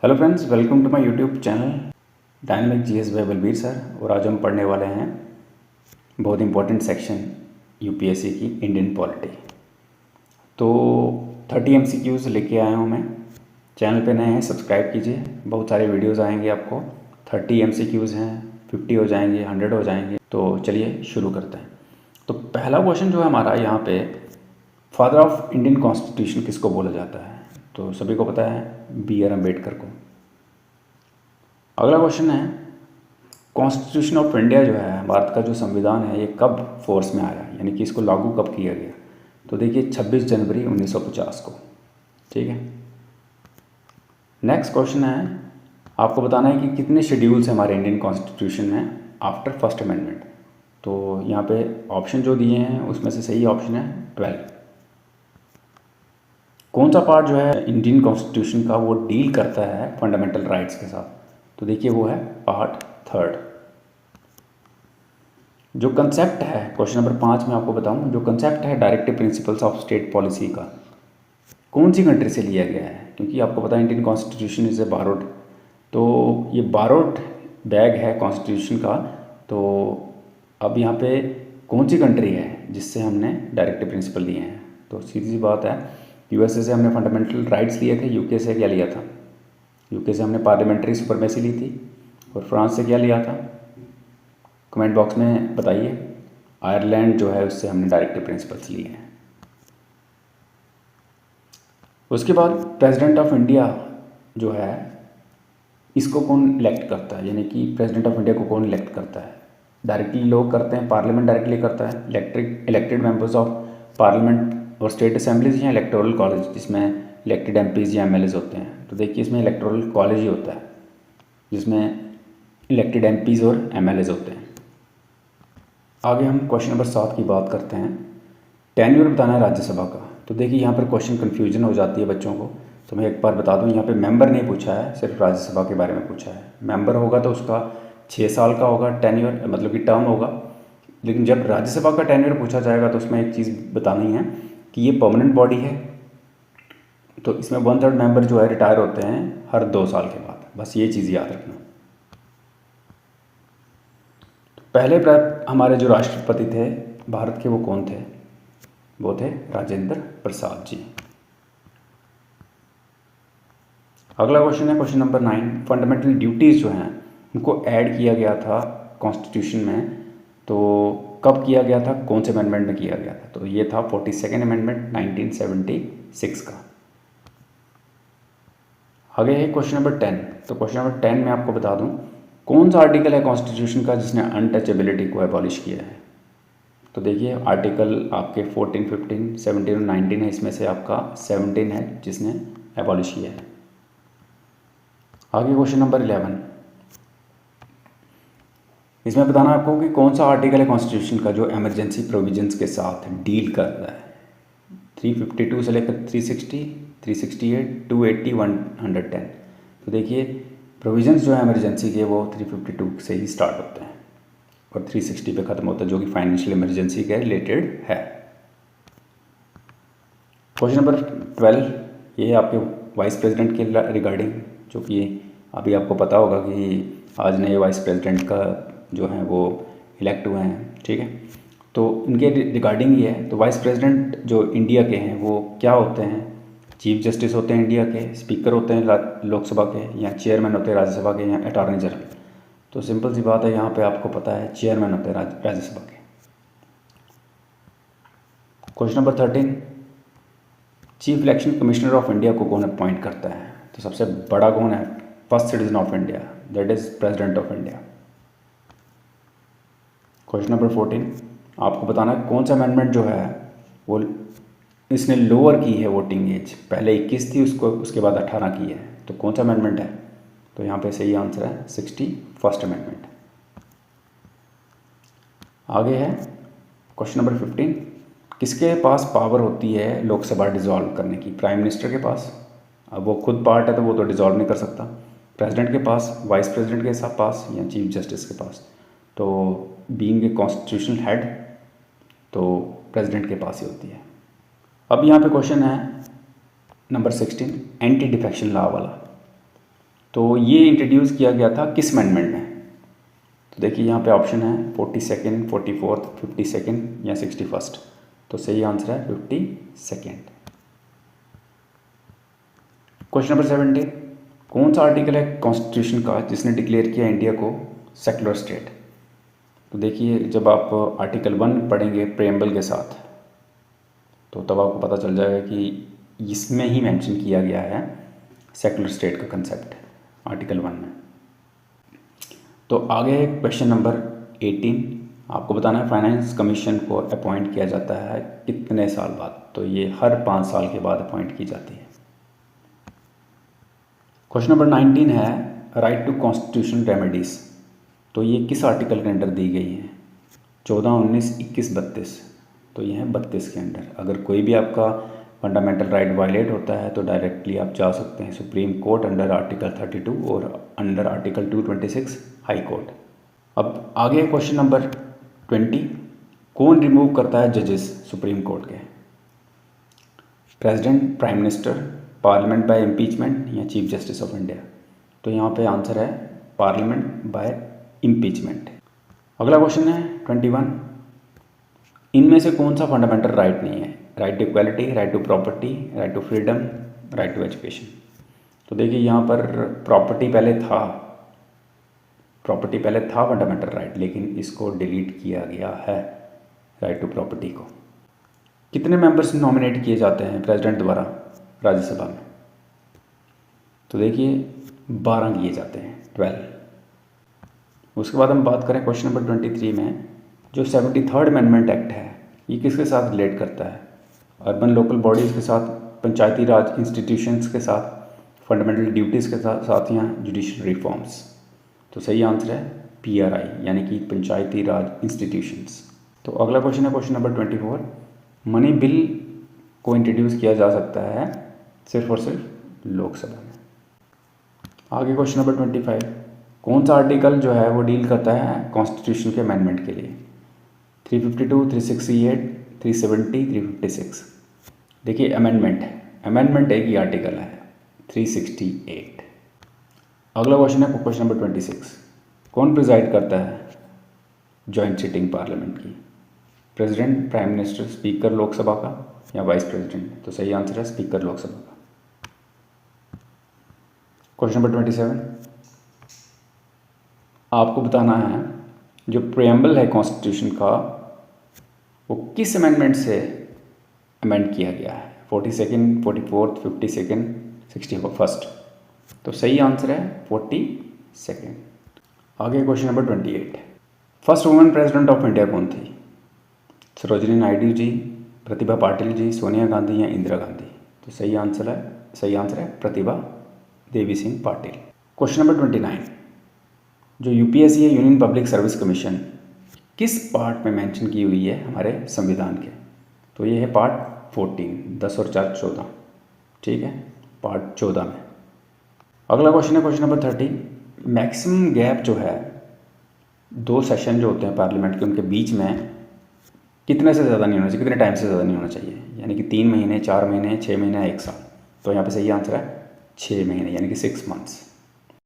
Hello friends, welcome to my YouTube channel dynamic GS by Balbir sir. और आज हम पढ़ने वाले हैं बहुत इंपॉर्टेंट सेक्शन यूपीएससी की इंडियन पॉलिटी। तो 30 एमसीक्यूज़ लेके आया हूँ मैं। चैनल पे नए हैं सब्सक्राइब कीजिए, बहुत सारे वीडियोस आएंगे आपको। 30 एमसीक्यूज़ हैं, 50 हो जाएंगे, 100 हो जाएंगे। तो चलिए शुरू करते हैं। तो पहला क्वेश्चन जो है हमारा यहाँ पे, फादर ऑफ इंडियन कॉन्स्टिट्यूशन किसको बोला जाता है? तो सभी को पता है, बी आर अम्बेडकर को। अगला क्वेश्चन है, कॉन्स्टिट्यूशन ऑफ इंडिया जो है, भारत का जो संविधान है, ये कब फोर्स में आया, यानी कि इसको लागू कब किया गया? तो देखिए 26 जनवरी 1950 को। ठीक है। नेक्स्ट क्वेश्चन है, आपको बताना है कि कितने शेड्यूल्स हैं हमारे इंडियन कॉन्स्टिट्यूशन में आफ्टर फर्स्ट अमेंडमेंट। तो यहाँ पे ऑप्शन जो दिए हैं उसमें से सही ऑप्शन है 12। कौन सा पार्ट जो है इंडियन कॉन्स्टिट्यूशन का वो डील करता है फंडामेंटल राइट्स के साथ? तो देखिए वो है पार्ट 3। जो कंसेप्ट है, क्वेश्चन नंबर 5 में आपको बताऊं, जो कंसेप्ट है directive principles of state policy का, कौन सी कंट्री से लिया गया है? क्योंकि आपको पता है Indian constitution is a borrowed. तो ये बारोड बैग है कॉन्स्टिट्यूशन का। तो अब यहाँ पे कौन सी कंट्री है जिससे हमने डायरेक्टिव प्रिंसिपल लिए हैं? तो सीधी सी बात है, यूएसए से हमने फंडामेंटल राइट्स लिए थे। यूके से क्या लिया था? यूके से हमने पार्लियामेंट्री सुपरमेसी ली थी। और फ्रांस से क्या लिया था? कमेंट बॉक्स में बताइए। आयरलैंड जो है उससे हमने डायरेक्टिव प्रिंसिपल्स लिए हैं। उसके बाद प्रेसिडेंट ऑफ इंडिया जो है, इसको कौन इलेक्ट करता है? यानी कि प्रेसिडेंट ऑफ इंडिया को कौन इलेक्ट करता है? डायरेक्टली लोग करते हैं, पार्लियामेंट डायरेक्टली करता है। इलेक्टेड मेंबर्स ऑफ पार्लियामेंट और स्टेट असेंबलीज या इलेक्टोरल कॉलेज, जिसमें इलेक्टेड एमपीज या एमएलएज होते हैं। तो देखिए इसमें इलेक्टोरल कॉलेज ही होता है जिसमें इलेक्टेड एमपीज और एमएलएज होते हैं। आगे हम क्वेश्चन नंबर 7 की बात करते हैं। टेन्योर बताना है राज्यसभा का। तो देखिए यहाँ पर क्वेश्चन कन्फ्यूजन हो जाती है बच्चों को। तो मैं एक बार बता दूँ, यहाँ पे मेंबर नहीं पूछा है, सिर्फ राज्यसभा के बारे में पूछा है। मेंबर होगा तो उसका 6 साल का होगा टेन्योर, मतलब कि टर्म होगा। लेकिन जब राज्यसभा का टेन्योर पूछा जाएगा तो उसमें एक चीज़ बतानी है कि ये परमानेंट बॉडी है। तो इसमें 1/3 मेंबर जो है रिटायर होते हैं हर 2 साल के बाद। बस ये चीज़ याद रखना। पहले हमारे जो राष्ट्रपति थे भारत के, वो कौन थे? वो थे राजेंद्र प्रसाद जी। अगला क्वेश्चन है क्वेश्चन नंबर 9। फंडामेंटल ड्यूटीज़ जो हैं उनको ऐड किया गया था कॉन्स्टिट्यूशन में। तो कब किया गया था, कौन से अमेंडमेंट में किया गया था? तो ये था 42nd अमेंडमेंट 1976 का। आगे है क्वेश्चन नंबर 10। तो क्वेश्चन नंबर 10 में आपको बता दूं, कौन सा आर्टिकल है कॉन्स्टिट्यूशन का जिसने अनटचेबिलिटी को एबॉलिश किया है? तो देखिए आर्टिकल आपके 14, 15, 17 और 19 है। इसमें से आपका 17 है जिसने एबॉलिश किया है। आगे क्वेश्चन नंबर 11। इसमें बताना आपको कि कौन सा आर्टिकल है कॉन्स्टिट्यूशन का जो इमरजेंसी प्रोविजंस के साथ डील करता है। 352 से लेकर 360, 368, 280, 110। तो देखिए प्रोविजंस जो है इमरजेंसी के, वो 352 से ही स्टार्ट होते हैं और 360 पे ख़त्म होता है, जो कि फाइनेंशियल इमरजेंसी के रिलेटेड है। क्वेश्चन नंबर 12, ये आपके वाइस प्रेसिडेंट के रिगार्डिंग, जो कि अभी आपको पता होगा कि आज नए वाइस प्रेसिडेंट का जो है वो इलेक्ट हुए हैं। ठीक है। तो इनके रिगार्डिंग ये है। तो वाइस प्रेसिडेंट जो इंडिया के हैं वो क्या होते हैं? चीफ जस्टिस होते हैं इंडिया के, स्पीकर होते हैं लोकसभा के, या चेयरमैन होते हैं राज्यसभा के, या अटॉर्नी जनरल। तो सिंपल सी बात है, यहाँ पे आपको पता है चेयरमैन होते हैं राज्यसभा के। Question number 13, chief election commissioner of India को कौन अपॉइंट करता है? तो सबसे बड़ा कौन है? First citizen of India, that is president of India. Question number 14, आपको बताना है कौन सा अमेंडमेंट जो है वो इसने लोअर की है वोटिंग एज। पहले 21 थी, उसके बाद 18 की है। तो कौन सा अमेंडमेंट है? तो यहाँ पे सही आंसर है 61st अमेंडमेंट। आगे है क्वेश्चन नंबर 15, किसके पास पावर होती है लोकसभा डिसॉल्व करने की? प्राइम मिनिस्टर के पास। अब वो खुद पार्ट है तो वो तो डिसॉल्व नहीं कर सकता। प्रेसिडेंट के पास, वाइस प्रेसिडेंट के पास, या चीफ जस्टिस के पास। तो बीइंग ए कॉन्स्टिट्यूशनल हेड, तो प्रेसिडेंट के पास ही होती है। अब यहाँ पे क्वेश्चन है नंबर 16, एंटी डिफेक्शन लॉ वाला। तो ये इंट्रोड्यूस किया गया था किस अमेंडमेंट में? तो देखिए यहाँ पे ऑप्शन है 42nd, 44th, 52nd या 61st। तो सही आंसर है 52nd। क्वेश्चन नंबर 17, कौन सा आर्टिकल है कॉन्स्टिट्यूशन का जिसने डिक्लेयर किया इंडिया को सेक्युलर स्टेट? तो देखिए जब आप आर्टिकल 1 पढ़ेंगे प्रेम्बल के साथ तो तब आपको पता चल जाएगा कि इसमें ही मेंशन किया गया है सेक्युलर स्टेट का कंसेप्ट आर्टिकल 1 में। तो आगे क्वेश्चन नंबर 18, आपको बताना है फाइनेंस कमीशन को अपॉइंट किया जाता है कितने साल बाद? तो ये हर 5 साल के बाद अपॉइंट की जाती है। क्वेश्चन नंबर 19 है राइट टू कॉन्स्टिट्यूशन रेमेडीज़। तो ये किस आर्टिकल के अंडर दी गई है? 14, 19, 21, 32। तो ये है 32 के अंडर। अगर कोई भी आपका फंडामेंटल राइट वायलेट होता है तो डायरेक्टली आप जा सकते हैं सुप्रीम कोर्ट अंडर आर्टिकल 32 और अंडर आर्टिकल 226 हाई कोर्ट। अब आगे क्वेश्चन नंबर 20, कौन रिमूव करता है जजेस सुप्रीम कोर्ट के? President, prime minister, parliament by impeachment या चीफ जस्टिस ऑफ इंडिया? तो यहाँ पे आंसर है पार्लियामेंट बाय इम्पीचमेंट। अगला क्वेश्चन है 21, इनमें से कौन सा फंडामेंटल राइट नहीं है? Right to equality, right to property, right to freedom, right to education. तो देखिए यहाँ पर प्रॉपर्टी पहले था फंडामेंटल राइट, लेकिन इसको डिलीट किया गया है राइट टू प्रॉपर्टी को। कितने मेंबर्स नॉमिनेट किए जाते हैं प्रेसिडेंट द्वारा राज्यसभा में? तो देखिए 12 किए जाते हैं, 12। उसके बाद हम बात करें क्वेश्चन नंबर 23 में, जो 73rd अमेंडमेंट एक्ट है ये किसके साथ रिलेट करता है? अर्बन लोकल बॉडीज़ के साथ, पंचायती राज इंस्टीट्यूशंस के साथ, फंडामेंटल ड्यूटीज़ के साथ या जुडिशल रिफॉर्म्स? तो सही आंसर है PRI यानी कि पंचायती राज इंस्टीट्यूशंस। तो अगला क्वेश्चन है क्वेश्चन नंबर 24, मनी बिल को इंट्रोड्यूस किया जा सकता है सिर्फ और सिर्फ लोकसभा में। आगे क्वेश्चन नंबर 25, कौन सा आर्टिकल जो है वो डील करता है कॉन्स्टिट्यूशन के अमेंडमेंट के लिए? 352, 368, 370, 356। देखिए अमेंडमेंट एक ही आर्टिकल है 368। अगला क्वेश्चन है क्वेश्चन नंबर 26, कौन प्रिजाइड करता है जॉइंट सिटिंग पार्लियामेंट की? President, prime minister, speaker Lok Sabha का या वाइस प्रेसिडेंट? तो सही आंसर है स्पीकर लोकसभा का। क्वेश्चन नंबर 27, आपको बताना है जो प्रेम्बल है कॉन्स्टिट्यूशन का वो किस अमेंडमेंट से अमेंड किया गया है? 42nd, 44th, 52nd, 61st? तो सही आंसर है 42nd। आगे question number 28, first women president of India कौन थी? सरोजिनी नायडू जी, प्रतिभा पाटिल जी, सोनिया गांधी या इंदिरा गांधी? तो सही आंसर है प्रतिभा देवी सिंह पाटिल। क्वेश्चन नंबर 29, जो UPSC है यूनियन पब्लिक सर्विस कमीशन किस पार्ट में मेंशन की हुई है हमारे संविधान के? तो ये है पार्ट 14, 10 और 4 14, ठीक है, पार्ट 14 में। अगला क्वेश्चन है क्वेश्चन नंबर 30, मैक्सिमम गैप जो है 2 सेशन जो होते हैं पार्लियामेंट के उनके बीच में कितने से ज़्यादा नहीं होना चाहिए, कितने टाइम से ज़्यादा नहीं होना चाहिए? यानी कि 3 महीने, 4 महीने, 6 महीने, 1 साल? तो यहाँ पे सही आंसर है 6 महीने यानी कि 6 मंथ्स।